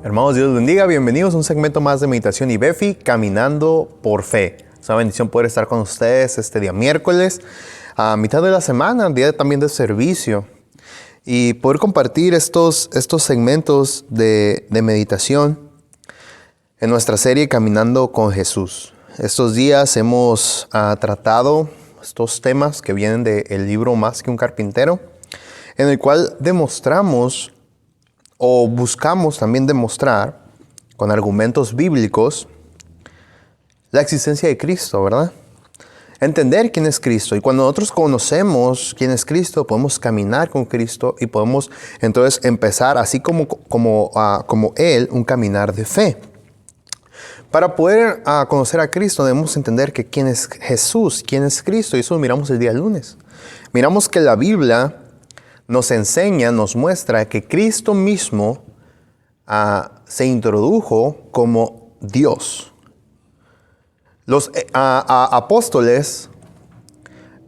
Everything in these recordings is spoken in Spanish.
Hermanos, Dios los bendiga. Bienvenidos a un segmento más de Meditación y Befi, Caminando por Fe. Es una bendición poder estar con ustedes este día miércoles, a mitad de la semana, día también de servicio, y poder compartir estos segmentos de meditación en nuestra serie Caminando con Jesús. Estos días hemos tratado estos temas que vienen del libro Más que un carpintero, en el cual demostramos o buscamos también demostrar con argumentos bíblicos la existencia de Cristo, ¿verdad? Entender quién es Cristo. Y cuando nosotros conocemos quién es Cristo, podemos caminar con Cristo y podemos entonces empezar, así como Él, un caminar de fe. Para poder conocer a Cristo debemos entender que quién es Jesús, quién es Cristo. Y eso lo miramos el día lunes. Miramos que la Biblia nos enseña, nos muestra que Cristo mismo se introdujo como Dios. Los apóstoles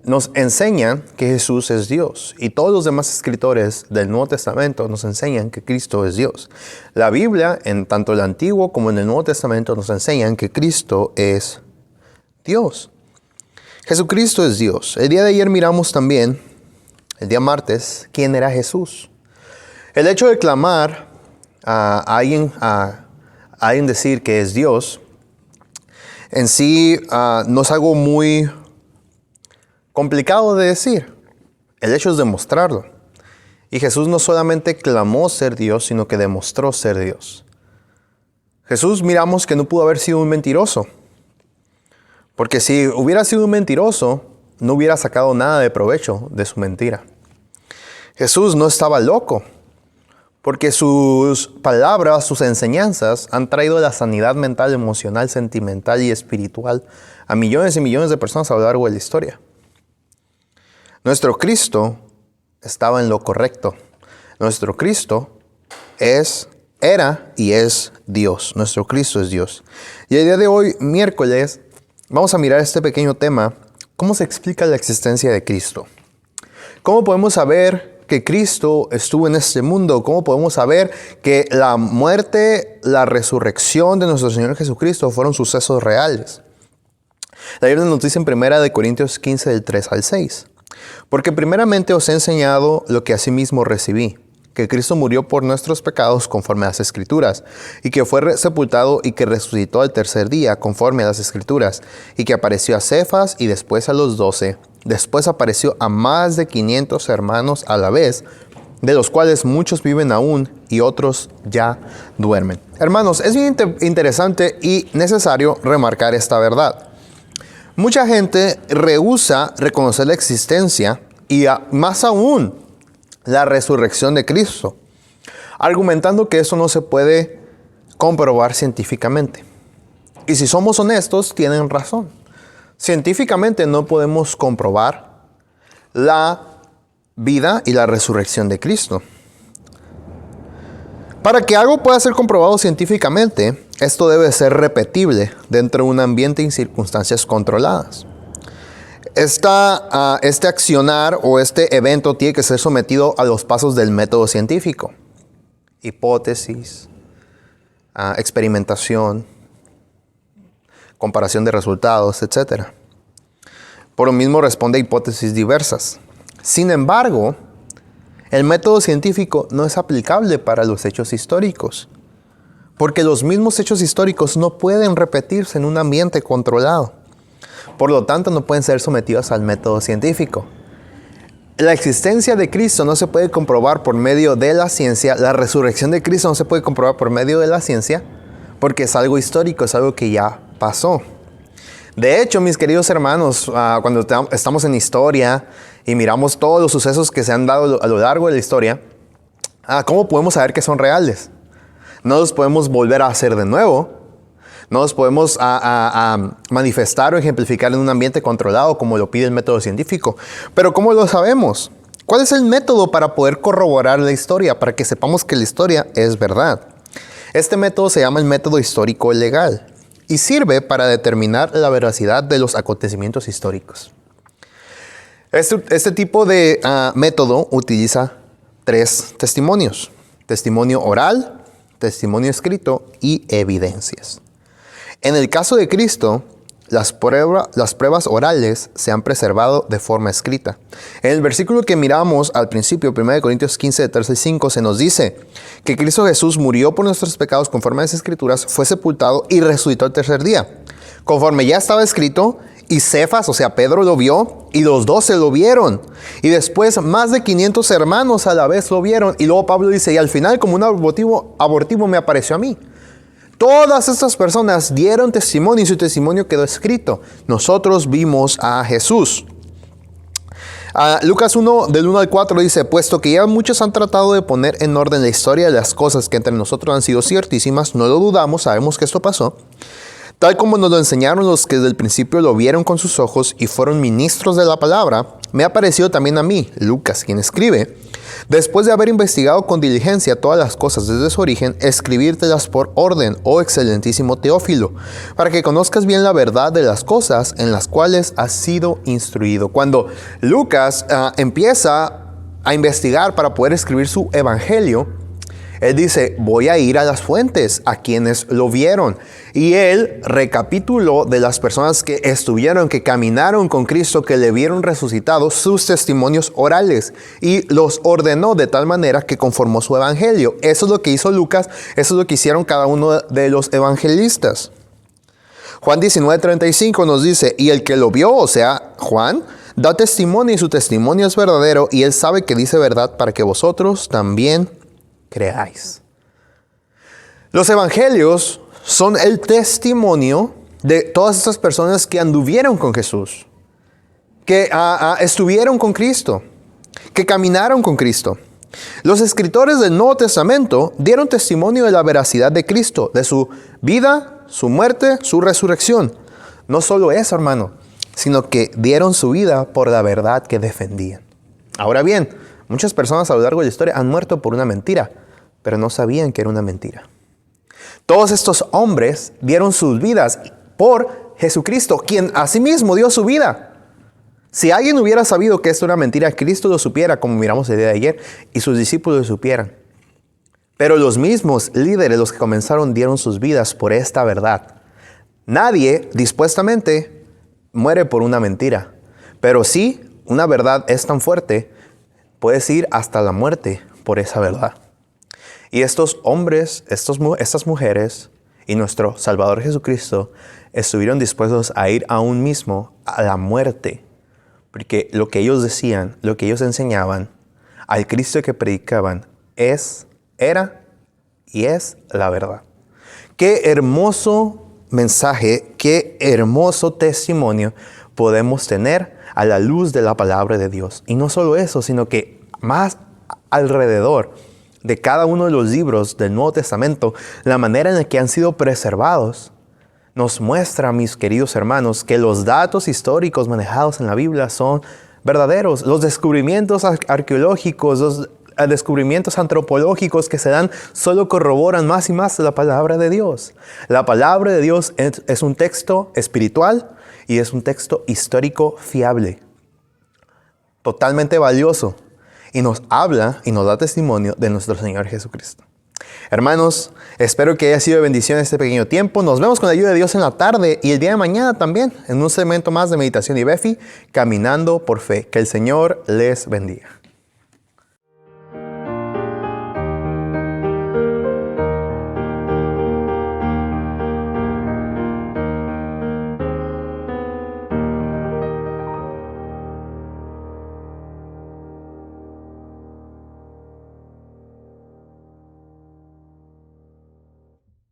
nos enseñan que Jesús es Dios. Y todos los demás escritores del Nuevo Testamento nos enseñan que Cristo es Dios. La Biblia, en tanto el Antiguo como en el Nuevo Testamento, nos enseñan que Cristo es Dios. Jesucristo es Dios. El día de ayer miramos también, el día martes, ¿quién era Jesús? El hecho de clamar a alguien decir que es Dios, en sí no es algo muy complicado de decir. El hecho es demostrarlo. Y Jesús no solamente clamó ser Dios, sino que demostró ser Dios. Jesús miramos que no pudo haber sido un mentiroso. Porque si hubiera sido un mentiroso, no hubiera sacado nada de provecho de su mentira. Jesús no estaba loco, porque sus palabras, sus enseñanzas han traído la sanidad mental, emocional, sentimental y espiritual a millones y millones de personas a lo largo de la historia. Nuestro Cristo estaba en lo correcto. Nuestro Cristo era y es Dios. Nuestro Cristo es Dios. Y el día de hoy, miércoles, vamos a mirar este pequeño tema. ¿Cómo se explica la existencia de Cristo? ¿Cómo podemos saber que Cristo estuvo en este mundo? ¿Cómo podemos saber que la muerte, la resurrección de nuestro Señor Jesucristo fueron sucesos reales? La Biblia nos dice en 1 Corintios 15, del 3 al 6. Porque primeramente os he enseñado lo que asimismo recibí, que Cristo murió por nuestros pecados conforme a las Escrituras, y que fue sepultado y que resucitó al tercer día conforme a las Escrituras, y que apareció a Cefas y después a los 12. Después apareció a más de 500 hermanos a la vez, de los cuales muchos viven aún y otros ya duermen. Hermanos, es bien interesante y necesario remarcar esta verdad. Mucha gente rehúsa reconocer la existencia y más aún la resurrección de Cristo, argumentando que eso no se puede comprobar científicamente. Y si somos honestos, tienen razón. Científicamente no podemos comprobar la vida y la resurrección de Cristo. Para que algo pueda ser comprobado científicamente, esto debe ser repetible dentro de un ambiente y circunstancias controladas. Este accionar o este evento tiene que ser sometido a los pasos del método científico. Hipótesis, experimentación, comparación de resultados, etc. Por lo mismo responde a hipótesis diversas. Sin embargo, el método científico no es aplicable para los hechos históricos, porque los mismos hechos históricos no pueden repetirse en un ambiente controlado. Por lo tanto, no pueden ser sometidos al método científico. La existencia de Cristo no se puede comprobar por medio de la ciencia. La resurrección de Cristo no se puede comprobar por medio de la ciencia, porque es algo histórico, es algo que ya pasó. De hecho, mis queridos hermanos, cuando estamos en historia y miramos todos los sucesos que se han dado a lo largo de la historia, ¿cómo podemos saber que son reales? No los podemos volver a hacer de nuevo. No los podemos manifestar o ejemplificar en un ambiente controlado como lo pide el método científico. Pero ¿cómo lo sabemos? ¿Cuál es el método para poder corroborar la historia, para que sepamos que la historia es verdad? Este método se llama el método histórico legal y sirve para determinar la veracidad de los acontecimientos históricos. Este tipo de método utiliza 3 testimonios: testimonio oral, testimonio escrito y evidencias. En el caso de Cristo, las pruebas orales se han preservado de forma escrita. En el versículo que miramos al principio, 1 Corintios 15, de 3 al 5, se nos dice que Cristo Jesús murió por nuestros pecados conforme a las Escrituras, fue sepultado y resucitó el tercer día. Conforme ya estaba escrito, y Cefas, o sea, Pedro lo vio, y los 12 lo vieron. Y después más de 500 hermanos a la vez lo vieron. Y luego Pablo dice, y al final como un abortivo me apareció a mí. Todas estas personas dieron testimonio y su testimonio quedó escrito. Nosotros vimos a Jesús. Lucas 1, del 1 al 4 dice, puesto que ya muchos han tratado de poner en orden la historia de las cosas que entre nosotros han sido ciertísimas, no lo dudamos, sabemos que esto pasó. Tal como nos lo enseñaron los que desde el principio lo vieron con sus ojos y fueron ministros de la palabra, me ha parecido también a mí, Lucas, quien escribe, después de haber investigado con diligencia todas las cosas desde su origen, escribírtelas por orden, oh excelentísimo Teófilo, para que conozcas bien la verdad de las cosas en las cuales has sido instruido. Cuando Lucas empieza a investigar para poder escribir su evangelio, él dice, voy a ir a las fuentes, a quienes lo vieron. Y él recapituló de las personas que estuvieron, que caminaron con Cristo, que le vieron resucitado, sus testimonios orales. Y los ordenó de tal manera que conformó su evangelio. Eso es lo que hizo Lucas, eso es lo que hicieron cada uno de los evangelistas. Juan 19:35 nos dice, y el que lo vio, o sea, Juan, da testimonio y su testimonio es verdadero, y él sabe que dice verdad para que vosotros también creáis. Los evangelios son el testimonio de todas estas personas que anduvieron con Jesús, que estuvieron con Cristo, que caminaron con Cristo. Los escritores del Nuevo Testamento dieron testimonio de la veracidad de Cristo, de su vida, su muerte, su resurrección. No solo eso, hermano, sino que dieron su vida por la verdad que defendían. Ahora bien, muchas personas a lo largo de la historia han muerto por una mentira, pero no sabían que era una mentira. Todos estos hombres dieron sus vidas por Jesucristo, quien asimismo dio su vida. Si alguien hubiera sabido que esto era una mentira, Cristo lo supiera, como miramos el día de ayer, y sus discípulos lo supieran. Pero los mismos líderes, los que comenzaron, dieron sus vidas por esta verdad. Nadie, dispuestamente, muere por una mentira. Pero sí, una verdad es tan fuerte, puedes ir hasta la muerte por esa verdad. Y estos hombres, estas mujeres y nuestro Salvador Jesucristo estuvieron dispuestos a ir aún mismo a la muerte. Porque lo que ellos decían, lo que ellos enseñaban, al Cristo que predicaban, era y es la verdad. Qué hermoso mensaje, qué hermoso testimonio podemos tener a la luz de la palabra de Dios. Y no solo eso, sino que más alrededor de cada uno de los libros del Nuevo Testamento, la manera en la que han sido preservados, nos muestra, mis queridos hermanos, que los datos históricos manejados en la Biblia son verdaderos. Los descubrimientos arqueológicos, los descubrimientos antropológicos que se dan solo corroboran más y más la palabra de Dios. La palabra de Dios es un texto espiritual y es un texto histórico fiable, totalmente valioso, y nos habla y nos da testimonio de nuestro Señor Jesucristo. Hermanos, espero que haya sido de bendición este pequeño tiempo. Nos vemos con la ayuda de Dios en la tarde y el día de mañana también en un segmento más de Meditación y Befi, Caminando por Fe. Que el Señor les bendiga.